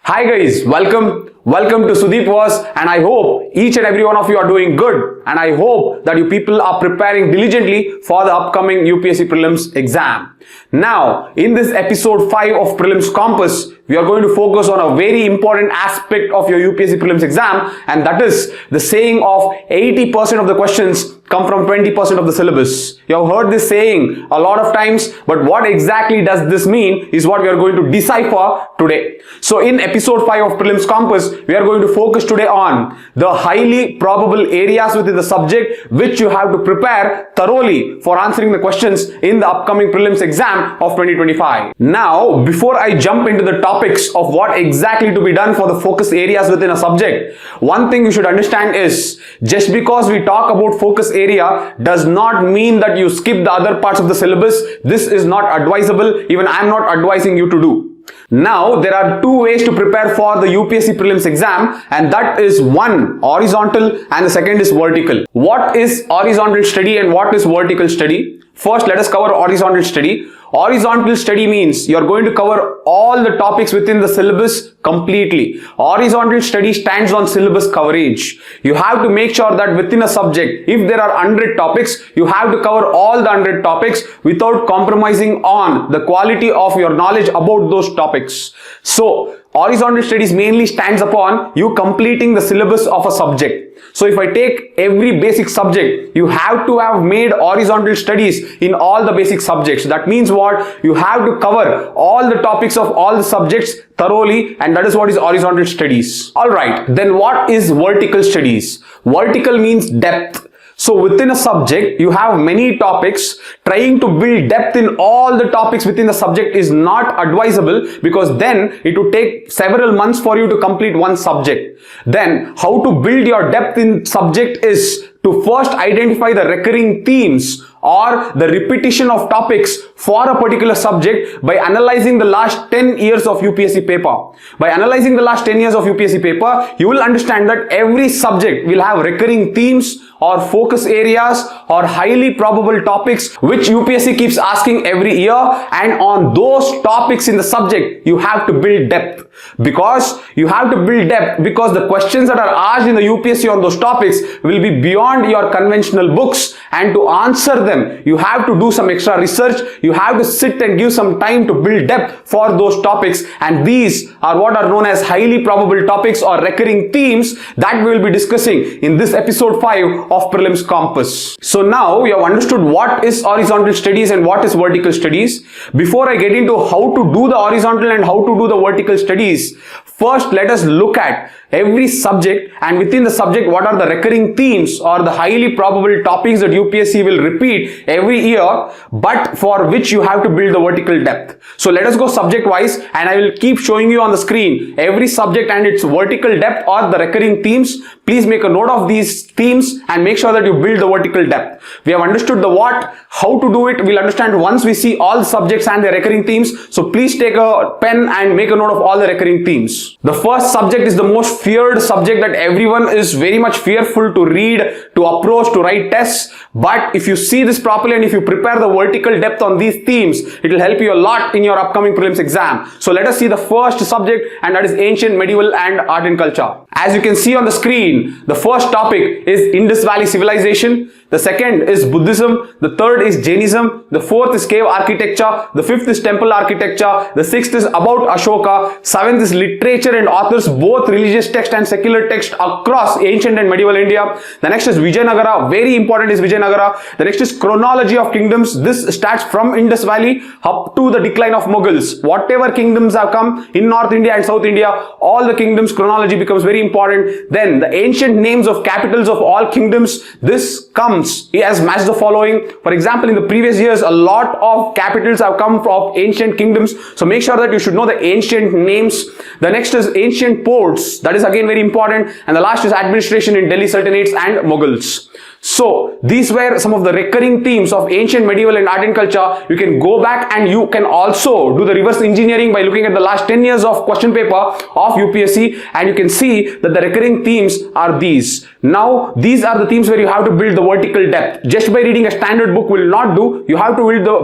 Hi guys, welcome to SUDEEPVERSE, and I hope each and every one of you are doing good, and I hope that you people are preparing diligently for the upcoming UPSC Prelims exam. Now, in this episode 5 of Prelims Campus, we are going to focus on a very important aspect of your UPSC Prelims exam, and that is the saying of 80% of the questions come from 20% of the syllabus. You have heard this saying a lot of times, but what exactly does this mean is what we are going to decipher today. So in episode 5 of Prelims Campus, we are going to focus today on the highly probable areas within the subject which you have to prepare thoroughly for answering the questions in the upcoming prelims exam of 2025. Now, before I jump into the topics of what exactly to be done for the focus areas within a subject, one thing you should understand is just because we talk about focus area does not mean that you skip the other parts of the syllabus. This is not advisable. Even I am not advising you to do. Now, there are two ways to prepare for the UPSC Prelims exam, and that is one horizontal and the second is vertical. What is horizontal study and what is vertical study? First, let us cover horizontal study. Horizontal study means you are going to cover all the topics within the syllabus completely. Horizontal study stands on syllabus coverage. You have to make sure that within a subject, if there are 100 topics, you have to cover all the 100 topics without compromising on the quality of your knowledge about those topics. So, horizontal studies mainly stands upon you completing the syllabus of a subject. So if I take every basic subject, you have to have made horizontal studies in all the basic subjects. That means what? You have to cover all the topics of all the subjects thoroughly, and that is what is horizontal studies. Alright, then what is vertical studies? Vertical means depth. So within a subject, you have many topics. Trying to build depth in all the topics within the subject is not advisable, because then it would take several months for you to complete one subject. Then how to build your depth in subject is to first identify the recurring themes or the repetition of topics for a particular subject by analyzing the last 10 years of UPSC paper. By analyzing the last 10 years of UPSC paper, you will understand that every subject will have recurring themes or focus areas or highly probable topics which UPSC keeps asking every year, and on those topics in the subject you have to build depth. Because you have to build depth because the questions that are asked in the UPSC on those topics will be beyond your conventional books, and to answer them you have to do some extra research. You have to sit and give some time to build depth for those topics, and these are what are known as highly probable topics or recurring themes that we will be discussing in this episode 5 of Prelims Campus. So now you have understood what is horizontal studies and what is vertical studies. Before I get into how to do the horizontal and how to do the vertical studies, first let us look at every subject, and within the subject what are the recurring themes or the highly probable topics that UPSC will repeat every year, but for which you have to build the vertical depth. So let us go subject wise, and I will keep showing you on the screen every subject and its vertical depth or the recurring themes. Please make a note of these themes and make sure that you build the vertical depth. We have understood the what, how to do it, we'll understand once we see all the subjects and their recurring themes. So please take a pen and make a note of all the recurring themes. The first subject is the most feared subject that everyone is very much fearful to read, to approach, to write tests. But if you see this properly and if you prepare the vertical depth on these themes, it will help you a lot in your upcoming prelims exam. So let us see the first subject, and that is ancient, medieval and art and culture. As you can see on the screen, the first topic is Indus Valley civilization. The second is Buddhism, the third is Jainism, the fourth is cave architecture, the fifth is temple architecture, the sixth is about Ashoka, seventh is literature and authors, both religious text and secular text across ancient and medieval India. The next is Vijayanagara, very important is Vijayanagara. The next is chronology of kingdoms. This starts from Indus Valley up to the decline of Mughals. Whatever kingdoms have come in North India and South India, all the kingdoms chronology becomes very important. Then the ancient names of capitals of all kingdoms, this comes as match the following. For example, in the previous years, a lot of capitals have come from ancient kingdoms. So make sure that you should know the ancient names. The next is ancient ports. That is again very important. And the last is administration in Delhi Sultanates and Mughals. So these were some of the recurring themes of ancient, medieval and art and culture. You can go back and you can also do the reverse engineering by looking at the last 10 years of question paper of UPSC, and you can see that the recurring themes are these. Now these are the themes where you have to build the vertical depth. Just by reading a standard book will not do. You have to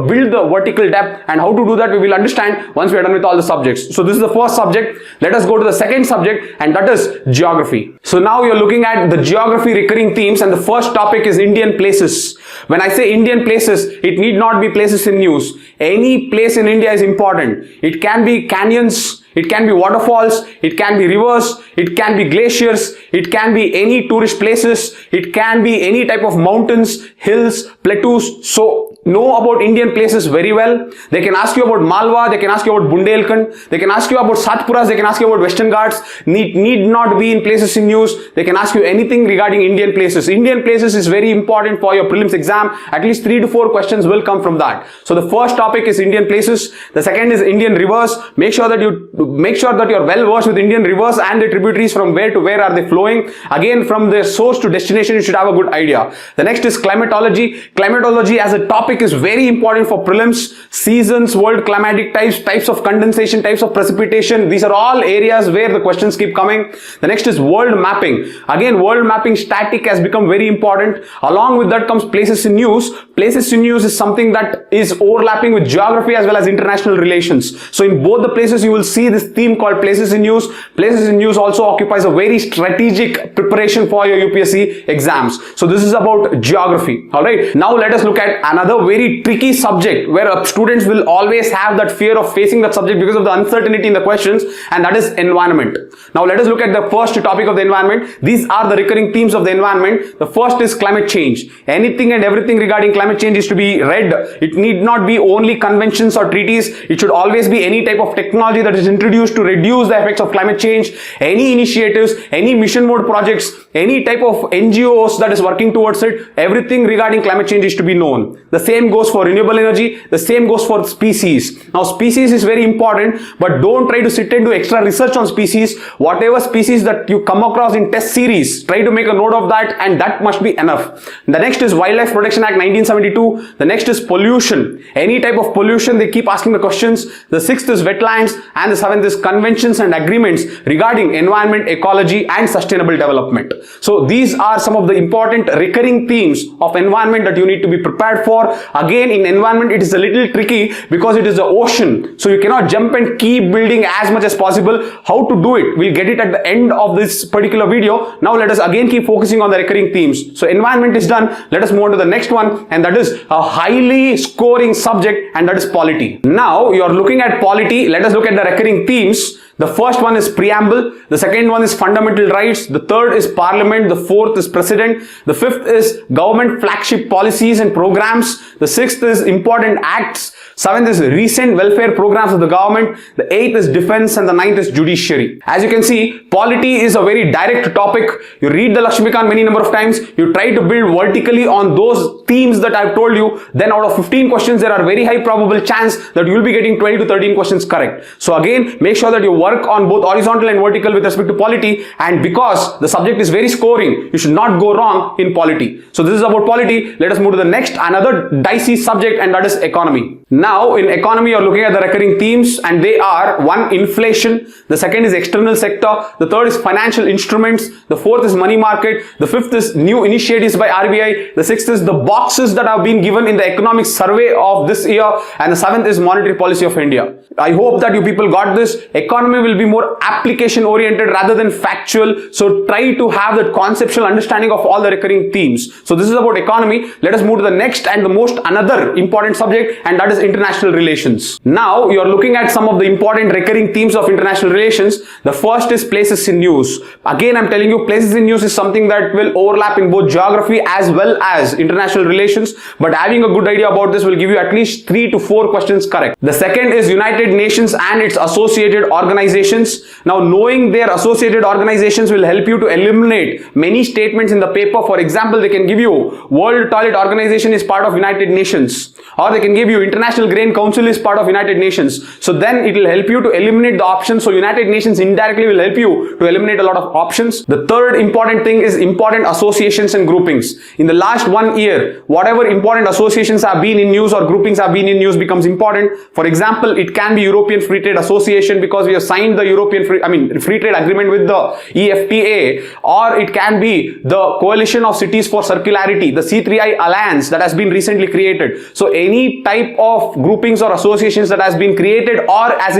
build the vertical depth, and how to do that we will understand once we are done with all the subjects. So this is the first subject. Let us go to the second subject, and that is geography. So now you're looking at the geography recurring themes, and the first topic is Indian places. When I say Indian places, it need not be places in news. Any place in India is important. It can be canyons, it can be waterfalls, it can be rivers, it can be glaciers, it can be any tourist places, it can be any type of mountains, hills, plateaus. So know about Indian places very well. They can ask you about Malwa, they can ask you about Bundelkhand, they can ask you about Satpuras, they can ask you about Western Ghats. Need not be in places in news. They can ask you anything regarding Indian places. Indian places is very important for your prelims exam. At least 3 to 4 questions will come from that. So the first topic is Indian places. The second is Indian rivers. Make sure that you're well versed with Indian rivers and the tributaries, from where to where are they flowing. Again, from their source to destination, you should have a good idea. The next is climatology. Climatology as a topic is very important for prelims. Seasons, world climatic types of condensation, types of precipitation. These are all areas where the questions keep coming. The next is world mapping. Again, world mapping static has become very important. Along with that comes places in news. Places in news is something that is overlapping with geography as well as international relations. So in both the places you will see this theme called places in news. Places in news also occupies a very strategic preparation for your UPSC exams. So this is about geography. Alright, now let us look at another very tricky subject where students will always have that fear of facing that subject because of the uncertainty in the questions, and that is environment. Now let us look at the first topic of the environment. These are the recurring themes of the environment. The first is climate change. Anything and everything regarding climate change is to be read. It need not be only conventions or treaties. It should always be any type of technology that is introduced to reduce the effects of climate change, any initiatives, any mission mode projects, any type of NGOs that is working towards it. Everything regarding climate change is to be known. The same goes for renewable energy. The same goes for species. Now species is very important, but don't try to sit and do extra research on species. Whatever species that you come across in test series, try to make a note of that, and that must be enough. The next is Wildlife Protection Act 1972. The next is pollution. Any type of pollution, they keep asking the questions. The sixth is wetlands, and the seventh is conventions and agreements regarding environment, ecology and sustainable development. So these are some of the important recurring themes of environment that you need to be prepared for. Again, in environment it is a little tricky because it is the ocean, so you cannot jump and keep building as much as possible. How to do it, we'll get it at the end of this particular video. Now let us again keep focusing on the recurring themes. So environment is done. Let us move on to the next one, and that is a highly scoring subject, and that is polity. Now you are looking at polity. Let us look at the recurring themes. The first one is preamble, the second one is fundamental rights, the third is parliament, the fourth is president, the fifth is government flagship policies and programs, the sixth is important acts, seventh is recent welfare programs of the government, the eighth is defense, and the ninth is judiciary. As you can see, polity is a very direct topic. You read the Lakshmikant many number of times, you try to build vertically on those themes that I've told you, then out of 15 questions there are very high probable chance that you will be getting 12 to 13 questions correct. So again, make sure that you work on both horizontal and vertical with respect to polity, and because the subject is very scoring, you should not go wrong in polity. So this is about polity. Let us move to the next, another dicey subject, and that is economy. Now in economy you are looking at the recurring themes, and they are: one, inflation, the second is external sector, the third is financial instruments, the fourth is money market, the fifth is new initiatives by RBI, the sixth is the boxes that have been given in the economic survey of this year, and the seventh is monetary policy of India. I hope that you people got this. Economy will be more application oriented rather than factual, so try to have that conceptual understanding of all the recurring themes. So this is about economy. Let us move to the next and the most another important subject, and that is international relations. Now you are looking at some of the important recurring themes of international relations. The first is places in news. Again, I'm telling you, places in news is something that will overlap in both geography as well as international relations, but having a good idea about this will give you at least 3 to 4 questions correct. The second is United Nations and its associated organizations. Now knowing their associated organizations will help you to eliminate many statements in the paper. For example, they can give you World Toilet Organization is part of United Nations, or they can give you International International Grain Council is part of United Nations. So then it will help you to eliminate the options. So United Nations indirectly will help you to eliminate a lot of options. The third important thing is important associations and groupings. In the last 1 year, whatever important associations have been in news or groupings have been in news becomes important. For example, it can be European Free Trade Association because we have signed the Free Trade Agreement with the EFTA, or it can be the Coalition of Cities for Circularity, the C3I Alliance that has been recently created. So any type of groupings or associations that has been created or has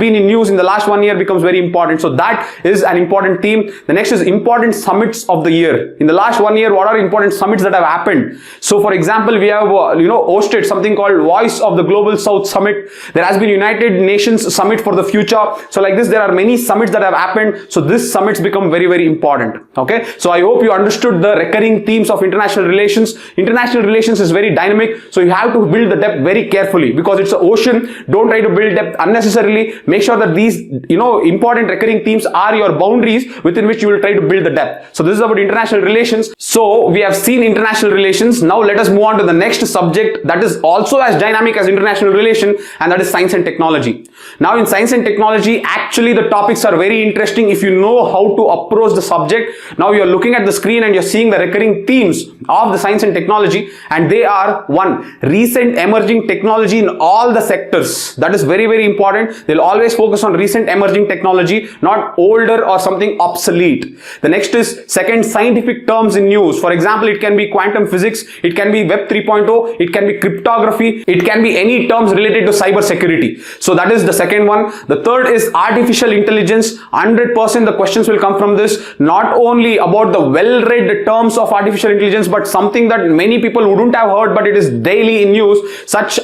been in news in the last 1 year becomes very important. So that is an important theme. The next is important summits of the year. In the last 1 year, what are important summits that have happened? So for example, we have hosted something called Voice of the Global South Summit. There has been United Nations Summit for the Future. So like this, there are many summits that have happened. So this summits become very, very important. Okay. So I hope you understood the recurring themes of international relations. International relations is very dynamic. So you have to build the depth very carefully because it's an ocean. Don't try to build depth unnecessarily. Make sure that these, important recurring themes are your boundaries within which you will try to build the depth. So this is about international relations. So we have seen international relations. Now let us move on to the next subject that is also as dynamic as international relation, and that is science and technology. Now in science and technology, actually the topics are very interesting if you know how to approach the subject. Now you are looking at the screen and you're seeing the recurring themes of the science and technology, and they are: 1. Recent emerging technology in all the sectors. That is very, very important. They'll always focus on recent emerging technology, not older or something obsolete. The next is 2nd, scientific terms in news. For example, it can be quantum physics, it can be Web 3.0, it can be cryptography, it can be any terms related to cyber security. So that is the second one. The third is artificial intelligence. 100% the questions will come from this. Not only about the well-read terms of artificial intelligence, but something that many people wouldn't have heard, but it is daily in news. Such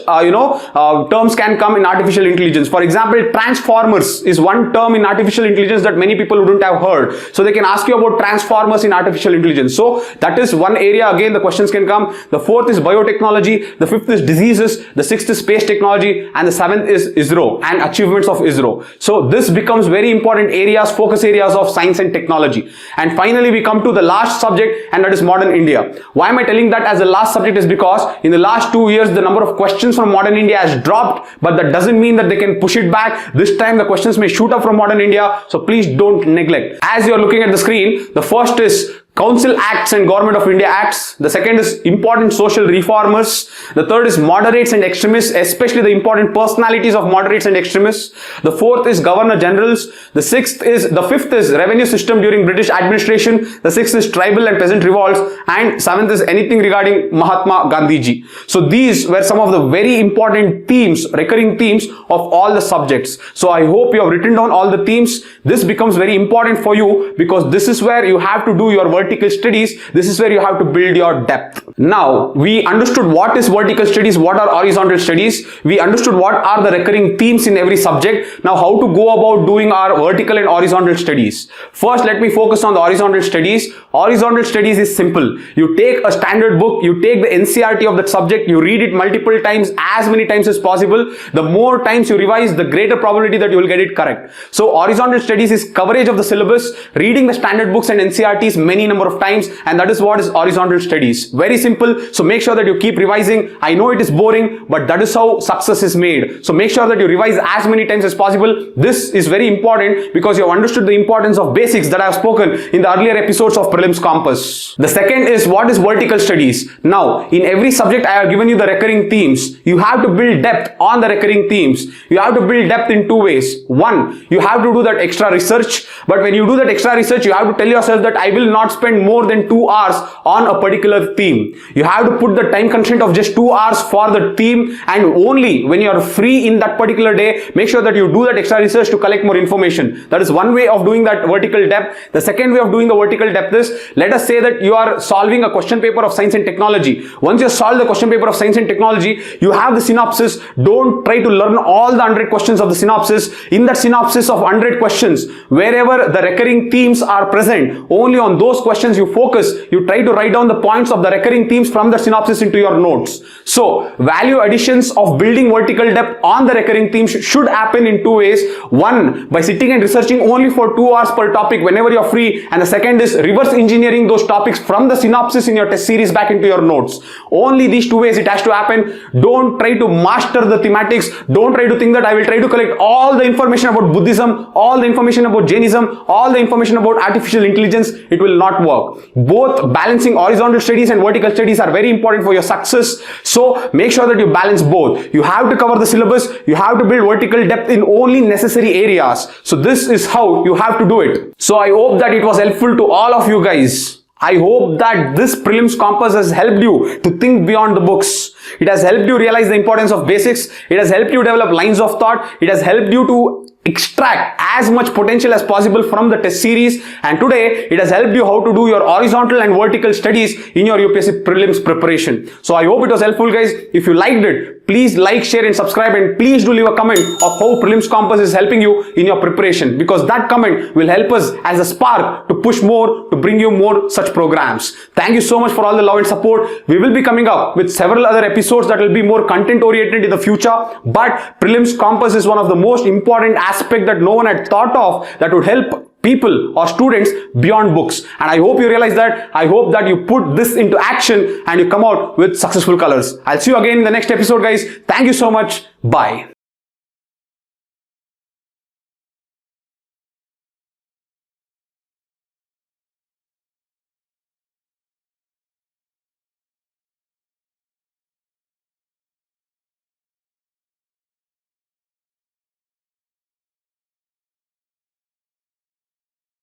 terms can come in artificial intelligence. For example, transformers is one term in artificial intelligence that many people wouldn't have heard. So they can ask you about transformers in artificial intelligence. So that is one area again the questions can come. The fourth is biotechnology. The fifth is diseases. The sixth is space technology, and the seventh is ISRO and achievements of ISRO. So this becomes very important areas, focus areas of science and technology. And finally we come to the last subject, and that is modern India. Why am I telling that as the last subject is because in the last 2 years the number of questions from modern India has dropped, but that doesn't mean that they can push it back. This time the questions may shoot up from modern India, so please don't neglect. As you are looking at the screen, the first is Council Acts and Government of India Acts. The second is important social reformers. The third is moderates and extremists, especially the important personalities of moderates and extremists. The fourth is Governor Generals. The fifth is revenue system during British administration. The sixth is tribal and peasant revolts, and seventh is anything regarding Mahatma Gandhiji. So these were some of the very important themes, recurring themes of all the subjects. So I hope you have written down all the themes. This becomes very important for you because this is where you have to do your vertical studies. This is where you have to build your depth. Now we understood what is vertical studies, what are horizontal studies. We understood what are the recurring themes in every subject. Now how to go about doing our vertical and horizontal studies. First, let me focus on the horizontal studies. Horizontal studies is simple. You take a standard book, you take the NCERT of that subject, you read it multiple times, as many times as possible. The more times you revise, the greater probability that you will get it correct. So horizontal studies is coverage of the syllabus, reading the standard books and NCERTs many number of times, and that is what is horizontal studies. Very simple. So make sure that you keep revising. I know it is boring, but that is how success is made. So make sure that you revise as many times as possible. This is very important because you have understood the importance of basics that I have spoken in the earlier episodes of Prelims Campus. The second is what is vertical studies. Now in every subject I have given you the recurring themes. You have to build depth on the recurring themes. You have to build depth in two ways. One, you have to do that extra research, but when you do that extra research, you have to tell yourself that I will not spend more than 2 hours on a particular theme. You have to put the time constraint of just 2 hours for the theme, and only when you are free in that particular day, make sure that you do that extra research to collect more information. That is one way of doing that vertical depth. The second way of doing the vertical depth is, let us say that you are solving a question paper of science and technology. Once you solve the question paper of science and technology, you have the synopsis. Don't try to learn all the 100 questions of the synopsis. In that synopsis of 100 questions, wherever the recurring themes are present, only on those questions questions, you focus, you try to write down the points of the recurring themes from the synopsis into your notes. So value additions of building vertical depth on the recurring themes should happen in two ways. One, by sitting and researching only for 2 hours per topic whenever you're free, and the second is reverse engineering those topics from the synopsis in your test series back into your notes. Only these two ways it has to happen. Don't try to master the thematics. Don't try to think that I will try to collect all the information about Buddhism, all the information about Jainism, all the information about artificial intelligence. It will not work. Both balancing horizontal studies and vertical studies are very important for your success. So make sure that you balance both. You have to cover the syllabus. You have to build vertical depth in only necessary areas. So this is how you have to do it. So I hope that it was helpful to all of you guys. I hope that this Prelims Campus has helped you to think beyond the books. It has helped you realize the importance of basics. It has helped you develop lines of thought. It has helped you to extract as much potential as possible from the test series, and today it has helped you how to do your horizontal and vertical studies in your UPSC Prelims preparation. So I hope it was helpful, guys. If you liked it, please like, share and subscribe, and please do leave a comment of how Prelims Campus is helping you in your preparation, because that comment will help us as a spark to push more, to bring you more such programs. Thank you so much for all the love and support. We will be coming up with several other episodes that will be more content oriented in the future, but Prelims Campus is one of the most important aspect that no one had thought of that would help people or students beyond books. And I hope you realize that. I hope that you put this into action and you come out with successful colors. I'll see you again in the next episode, guys. Thank you so much. Bye.